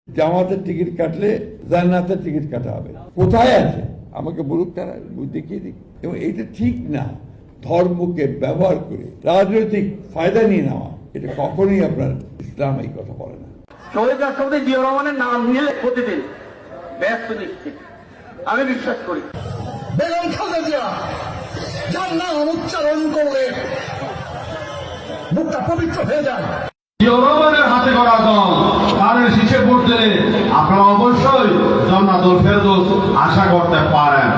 জামাতের টিকিট কাটলে জান্নাতের টিকিট কাটা হবে, কোথায় আছে আমাকে বলুক, তারা দেখিয়ে দিক। এবং এটা ঠিক না, ধর্মকে ব্যবহার করে রাজনৈতিক ফায়দা নিয়ে নেওয়া, এটা কখনোই আপনার ইসলাম এই কথা বলে না। শহীদ রাষ্ট্রপতি জিয়া রহমানের নাম নিলে প্রতিদিন ব্যস্ত নিশ্চিত, আমি বিশ্বাস করি। বেগম খালেদা জিয়া যার নাম উচ্চারণ করলে মুখটা পবিত্র হয়ে যায়। জিয়া রহমানের হাতে গড়া দল, তাদের শীষে ভোট দিলে আপনারা অবশ্যই জান্নাতুল ফেরদৌস আশা করতে পারেন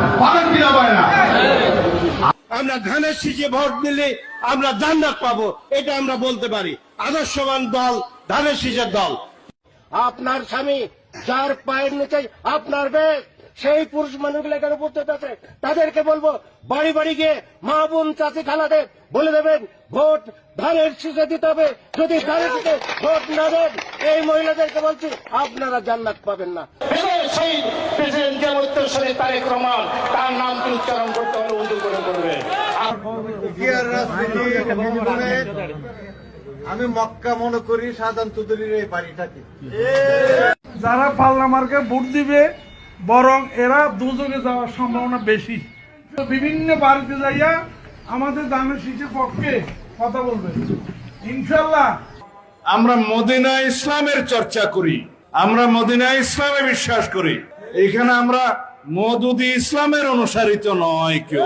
কিনা পারেন? আমরা ধানের শীষে ভোট দিলে আমরা জান্নাত পাবো, এটা আমরা বলতে পারি। আদর্শবান দল ধানের শীষের দল। আপনার স্বামী যার পায়ের নিচে আপনার বেশ, সেই পুরুষ মানুষগুলো এখানে উপস্থিত আছে, তাদেরকে বলবো বাড়ি বাড়ি গিয়ে মা বোন চাচি খালাদের বলে দেবেন ভোট ধানের শীষে দিতে হবে। যদি ধানের শীষে ভোট না দেন, এই মহিলাদেরকে বলছি আপনারা জান্নাত পাবেন না। সেই প্রেসিডেন্ট জিয়াউর রহমান তারেক রহমান, তার নামটি উচ্চারণ করতে হলে উঁচু করে করবেন। আমি মক্কা মনে করি সাধারণ তুদুরির এই বাড়িটাকে। যারা পাল্লা মার্কে ভোট দিবে বরং এরা দুজনে যাওয়ার সম্ভাবনা বেশি। বিভিন্ন বাড়িতে যাইয়া আমাদের ধানের শীষের পক্ষে কথা বলবে ইনশাল্লাহ। আমরা মদিনা ইসলামের চর্চা করি, আমরা মদিনা ইসলামে বিশ্বাস করি। এখানে আমরা মওদুদি ইসলামের অনুসারিত নয় কেউ।